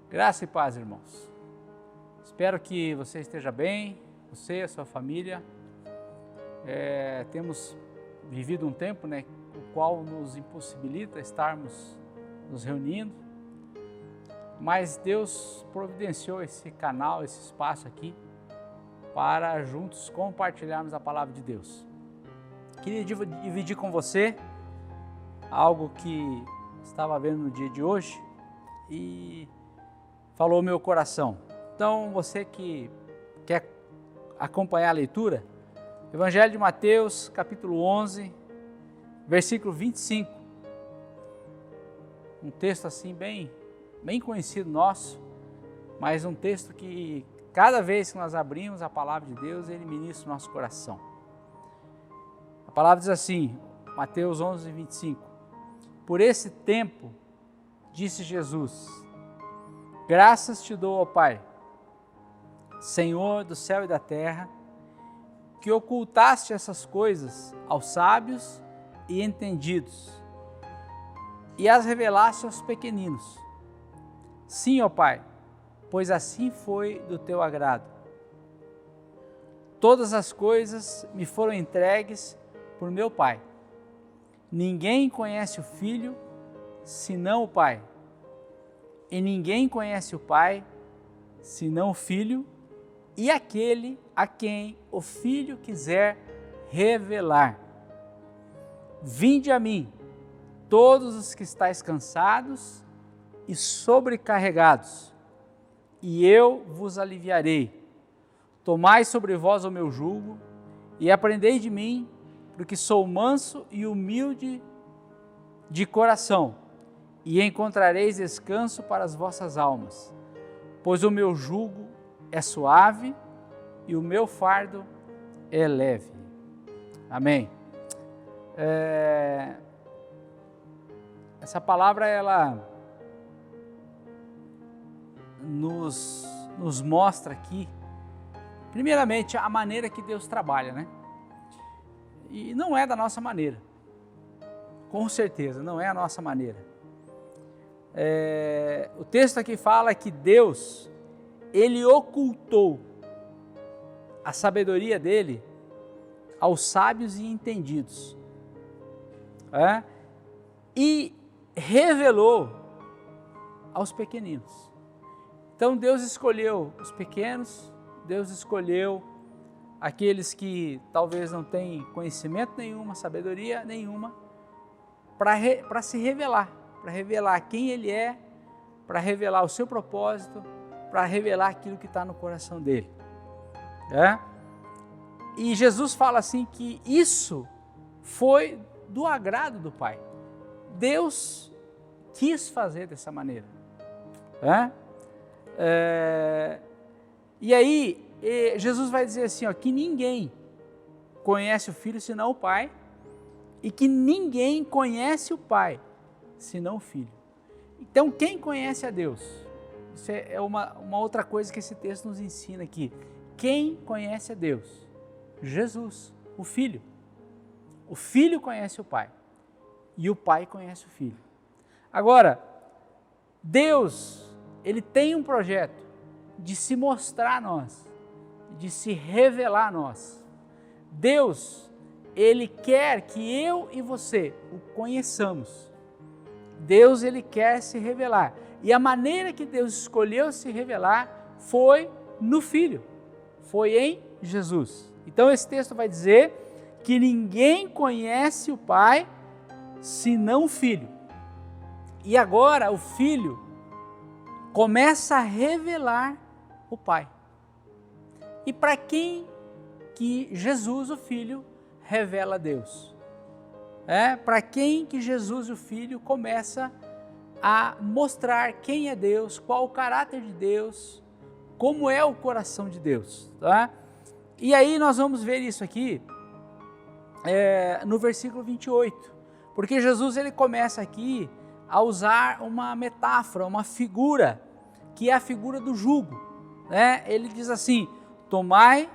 Graça e paz, irmãos. Espero que você esteja bem, você e a sua família. Temos vivido um tempo, o qual nos impossibilita estarmos nos reunindo, mas Deus providenciou esse canal, esse espaço aqui, para juntos compartilharmos a palavra de Deus. Queria dividir com você algo que estava vendo no dia de hoje e falou meu coração. Então, você que quer acompanhar a leitura, Evangelho de Mateus, capítulo 11, versículo 25. Um texto assim bem conhecido nosso, mas um texto que cada vez que nós abrimos a palavra de Deus, ele ministra o nosso coração. A palavra diz assim, Mateus 11, 25. Por esse tempo, disse Jesus, graças te dou, ó Pai, Senhor do céu e da terra, que ocultaste essas coisas aos sábios e entendidos, e as revelaste aos pequeninos. Sim, ó Pai, pois assim foi do teu agrado. Todas as coisas me foram entregues por meu Pai. Ninguém conhece o Filho, senão o Pai. E ninguém conhece o Pai, senão o Filho, e aquele a quem o Filho quiser revelar. Vinde a mim, todos os que estáis cansados e sobrecarregados, e eu vos aliviarei. Tomai sobre vós o meu jugo, e aprendei de mim, porque sou manso e humilde de coração, e encontrareis descanso para as vossas almas, pois o meu jugo é suave e o meu fardo é leve. Amém. Essa palavra, ela nos mostra aqui, primeiramente, a maneira que Deus trabalha, E não é da nossa maneira, com certeza, não é a nossa maneira. O texto aqui fala que Deus, Ele ocultou a sabedoria dEle aos sábios e entendidos, e revelou aos pequeninos. Então Deus escolheu os pequenos, Deus escolheu aqueles que talvez não têm conhecimento nenhuma, sabedoria nenhuma, para se revelar, para revelar quem Ele é, para revelar o seu propósito, para revelar aquilo que está no coração dele. E Jesus fala assim que isso foi do agrado do Pai. Deus quis fazer dessa maneira. E aí, Jesus vai dizer assim, que ninguém conhece o Filho senão o Pai, e que ninguém conhece o Pai senão o Filho. Então, quem conhece a Deus? Isso é uma outra coisa que esse texto nos ensina aqui. Quem conhece a Deus? Jesus, o Filho. O Filho conhece o Pai e o Pai conhece o Filho. Agora, Deus, Ele tem um projeto de se mostrar a nós, de se revelar a nós. Deus, Ele quer que eu e você o conheçamos. Deus, Ele quer se revelar. E a maneira que Deus escolheu se revelar foi no Filho, foi em Jesus. Então esse texto vai dizer que ninguém conhece o Pai senão o Filho. E agora o Filho começa a revelar o Pai. E para quem que Jesus, o Filho, revela Deus? Para quem que Jesus, o Filho, começa a mostrar quem é Deus, qual o caráter de Deus, como é o coração de Deus. E aí nós vamos ver isso aqui no versículo 28, porque Jesus, ele começa aqui a usar uma metáfora, uma figura, que é a figura do jugo. Ele diz assim, tomai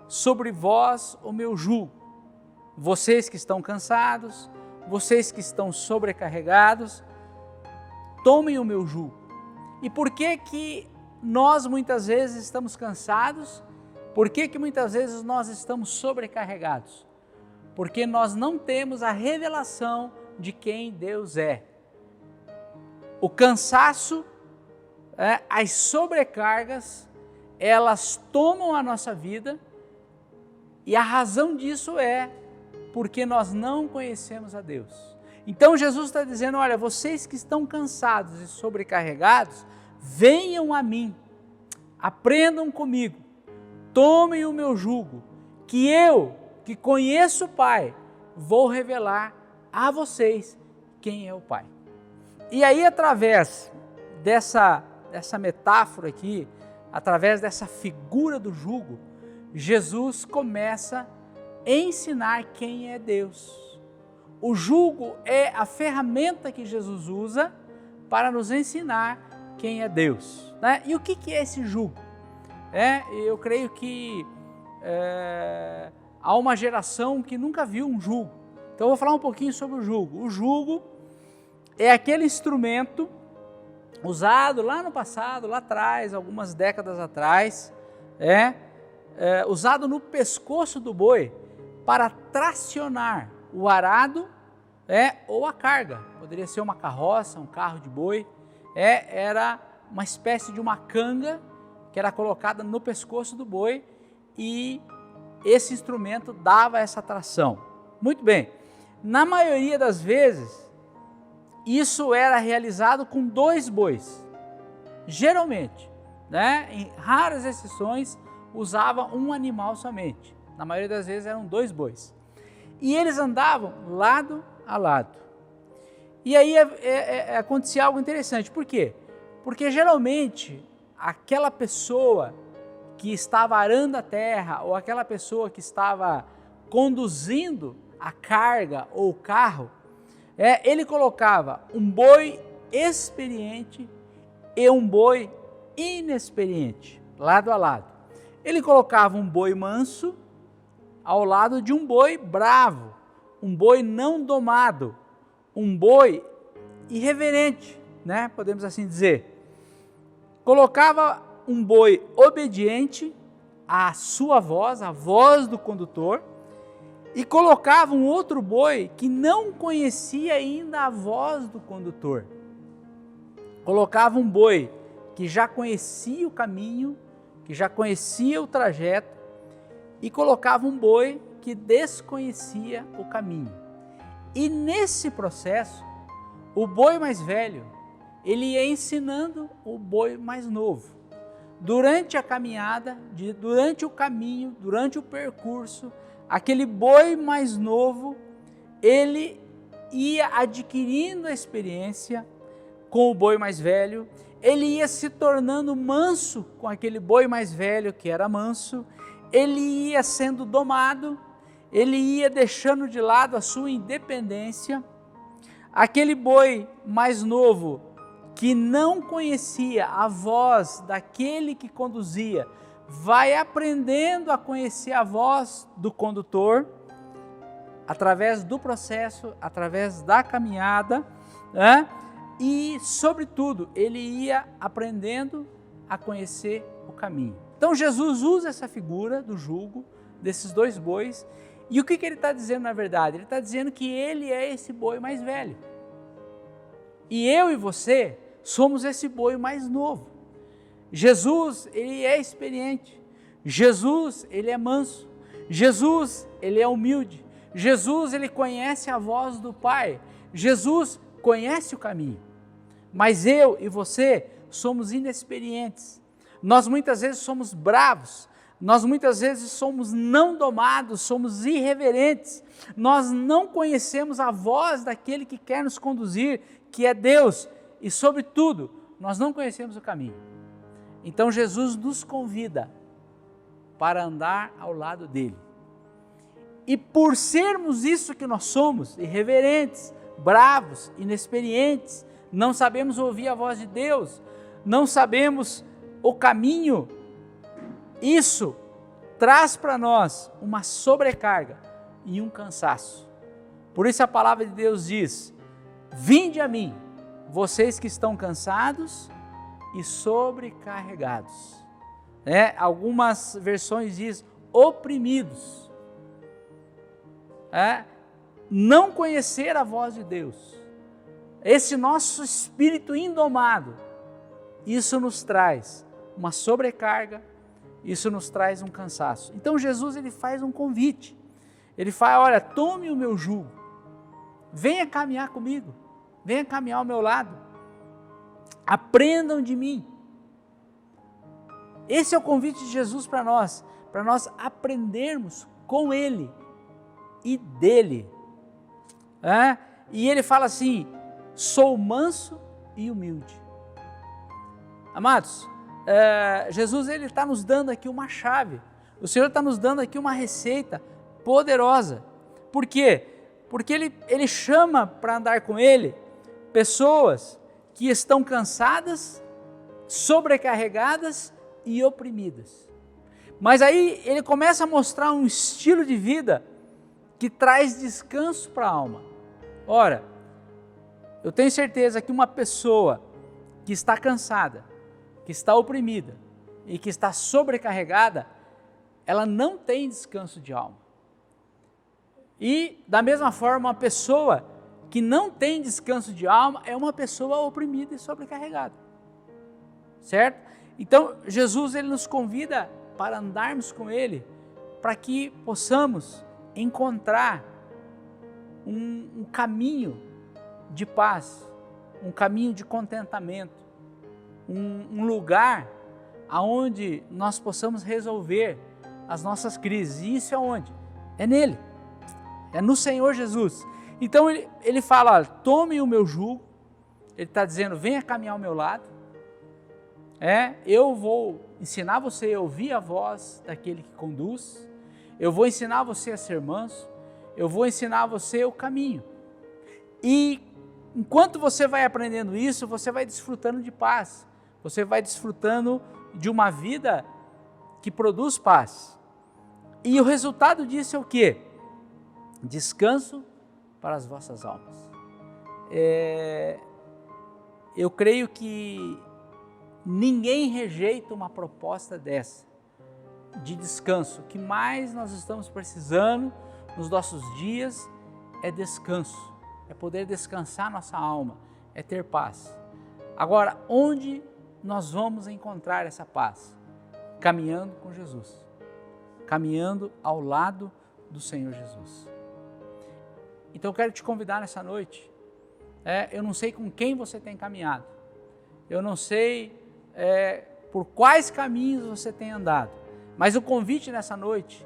sobre vós o meu jugo, vocês que estão cansados, vocês que estão sobrecarregados, tomem o meu jugo E por que que nós muitas vezes estamos cansados? Por que que muitas vezes nós estamos sobrecarregados? Porque nós não temos a revelação de quem Deus é. O cansaço, as sobrecargas, elas tomam a nossa vida e a razão disso é porque nós não conhecemos a Deus. Então Jesus está dizendo, olha, vocês que estão cansados e sobrecarregados, venham a mim, aprendam comigo, tomem o meu jugo, que eu, que conheço o Pai, vou revelar a vocês quem é o Pai. E aí, através dessa metáfora aqui, através dessa figura do jugo, Jesus começa a ensinar quem é Deus. O jugo é a ferramenta que Jesus usa para nos ensinar quem é Deus. Né? E o que é esse jugo? Eu creio que há uma geração que nunca viu um jugo. Então eu vou falar um pouquinho sobre o jugo. O jugo é aquele instrumento usado lá no passado, lá atrás, algumas décadas atrás, usado no pescoço do boi para tracionar o arado ou a carga. Poderia ser uma carroça, um carro de boi. Era uma espécie de uma canga que era colocada no pescoço do boi e esse instrumento dava essa tração. Muito bem, na maioria das vezes, isso era realizado com 2 bois. Geralmente, em raras exceções, usava um animal somente. Na maioria das vezes eram 2 bois. E eles andavam lado a lado. E aí acontecia algo interessante. Por quê? Porque geralmente aquela pessoa que estava arando a terra ou aquela pessoa que estava conduzindo a carga ou o carro, ele colocava um boi experiente e um boi inexperiente, lado a lado. Ele colocava um boi manso ao lado de um boi bravo, um boi não domado, um boi irreverente, podemos assim dizer. Colocava um boi obediente à sua voz, à voz do condutor, e colocava um outro boi que não conhecia ainda a voz do condutor. Colocava um boi que já conhecia o caminho, que já conhecia o trajeto, e colocava um boi que desconhecia o caminho. E nesse processo, o boi mais velho, ele ia ensinando o boi mais novo. Durante a caminhada, durante o caminho, durante o percurso, aquele boi mais novo, ele ia adquirindo a experiência com o boi mais velho, ele ia se tornando manso com aquele boi mais velho que era manso, ele ia sendo domado, ele ia deixando de lado a sua independência. Aquele boi mais novo que não conhecia a voz daquele que conduzia, vai aprendendo a conhecer a voz do condutor através do processo, através da caminhada, e, sobretudo, ele ia aprendendo a conhecer o caminho. Então, Jesus usa essa figura do jugo, desses 2 bois, e o que ele está dizendo na verdade? Ele está dizendo que ele é esse boi mais velho. E eu e você somos esse boi mais novo. Jesus, ele é experiente. Jesus, ele é manso. Jesus, ele é humilde. Jesus, ele conhece a voz do Pai. Jesus conhece o caminho. Mas eu e você somos inexperientes. Nós muitas vezes somos bravos. Nós muitas vezes somos não domados, somos irreverentes. Nós não conhecemos a voz daquele que quer nos conduzir, que é Deus. E, sobretudo, nós não conhecemos o caminho. Então, Jesus nos convida para andar ao lado dele. E por sermos isso que nós somos, irreverentes, bravos, inexperientes, não sabemos ouvir a voz de Deus, não sabemos o caminho, isso traz para nós uma sobrecarga e um cansaço. Por isso a palavra de Deus diz: vinde a mim, vocês que estão cansados e sobrecarregados. Algumas versões dizem oprimidos. Não conhecer a voz de Deus. Esse nosso espírito indomado, isso nos traz uma sobrecarga, isso nos traz um cansaço. Então Jesus ele faz um convite. Ele fala, olha, tome o meu jugo, venha caminhar comigo, venha caminhar ao meu lado, aprendam de mim. Esse é o convite de Jesus para nós aprendermos com Ele e dele. E Ele fala assim, sou manso e humilde. Amados, Jesus ele está nos dando aqui uma chave, o Senhor está nos dando aqui uma receita poderosa. Por quê? Porque ele chama para andar com Ele pessoas que estão cansadas, sobrecarregadas e oprimidas. Mas aí Ele começa a mostrar um estilo de vida que traz descanso para a alma. Ora, eu tenho certeza que uma pessoa que está cansada, que está oprimida e que está sobrecarregada, ela não tem descanso de alma. E da mesma forma, uma pessoa que não tem descanso de alma é uma pessoa oprimida e sobrecarregada. Certo? Então, Jesus ele nos convida para andarmos com Ele, para que possamos encontrar um caminho de paz, um caminho de contentamento, um lugar aonde nós possamos resolver as nossas crises. E isso é onde? É nele, é no Senhor Jesus. Então ele fala, olha, tome o meu jugo, ele está dizendo, venha caminhar ao meu lado, eu vou ensinar você a ouvir a voz daquele que conduz, eu vou ensinar você a ser manso, eu vou ensinar você o caminho. E enquanto você vai aprendendo isso, você vai desfrutando de paz, você vai desfrutando de uma vida que produz paz. E o resultado disso é o quê? Descanso para as vossas almas. Eu creio que ninguém rejeita uma proposta dessa, de descanso. O que mais nós estamos precisando nos nossos dias é descanso, é poder descansar nossa alma, é ter paz. Agora, onde nós vamos encontrar essa paz? Caminhando com Jesus, caminhando ao lado do Senhor Jesus. Então eu quero te convidar nessa noite, eu não sei com quem você tem caminhado, eu não sei por quais caminhos você tem andado, mas o convite nessa noite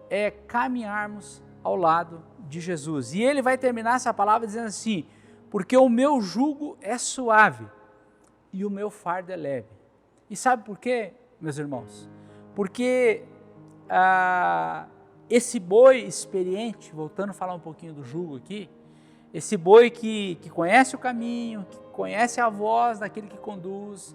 é caminharmos ao lado de Jesus. E ele vai terminar essa palavra dizendo assim, porque o meu jugo é suave e o meu fardo é leve. E sabe por quê, meus irmãos? Porque esse boi experiente, voltando a falar um pouquinho do jugo aqui, esse boi que conhece o caminho, que conhece a voz daquele que conduz,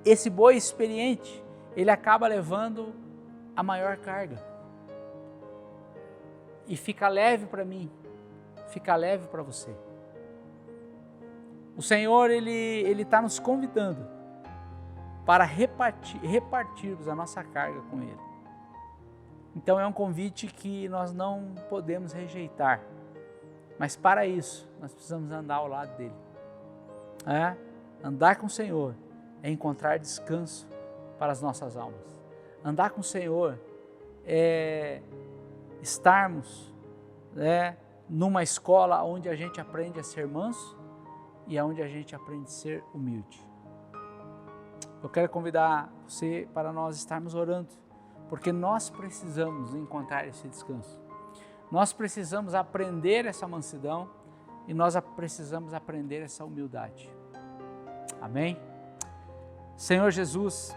esse boi experiente, ele acaba levando a maior carga. E fica leve para mim, fica leve para você. O Senhor, Ele está nos convidando para repartirmos a nossa carga com Ele. Então é um convite que nós não podemos rejeitar, mas para isso nós precisamos andar ao lado dEle. Andar com o Senhor é encontrar descanso para as nossas almas. Andar com o Senhor é estarmos numa escola onde a gente aprende a ser manso e onde a gente aprende a ser humilde. Eu quero convidar você para nós estarmos orando, porque nós precisamos encontrar esse descanso. Nós precisamos aprender essa mansidão e nós precisamos aprender essa humildade. Amém? Senhor Jesus,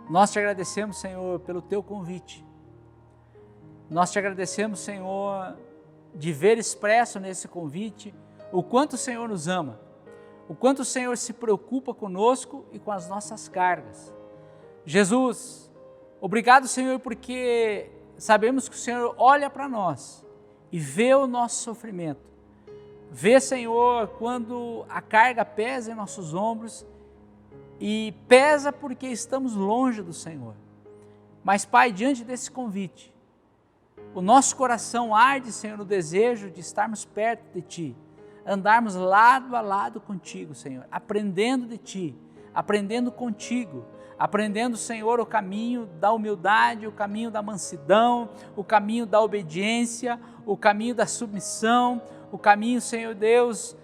nós te agradecemos, Senhor, pelo teu convite. Nós te agradecemos, Senhor, de ver expresso nesse convite o quanto o Senhor nos ama, o quanto o Senhor se preocupa conosco e com as nossas cargas. Jesus, obrigado, Senhor, porque sabemos que o Senhor olha para nós e vê o nosso sofrimento. Vê, Senhor, quando a carga pesa em nossos ombros e pesa porque estamos longe do Senhor. Mas, Pai, diante desse convite, o nosso coração arde, Senhor, no desejo de estarmos perto de Ti, andarmos lado a lado contigo, Senhor, aprendendo de Ti, aprendendo contigo, aprendendo, Senhor, o caminho da humildade, o caminho da mansidão, o caminho da obediência, o caminho da submissão, o caminho, Senhor Deus,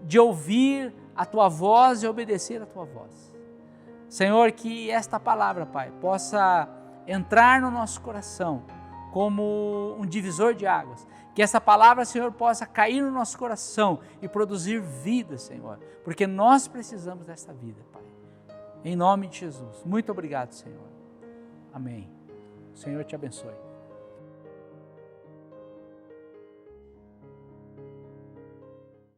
de ouvir a Tua voz e obedecer a Tua voz. Senhor, que esta palavra, Pai, possa entrar no nosso coração como um divisor de águas, que essa palavra, Senhor, possa cair no nosso coração e produzir vida, Senhor, porque nós precisamos dessa vida, Pai. Em nome de Jesus. Muito obrigado, Senhor. Amém. O Senhor te abençoe.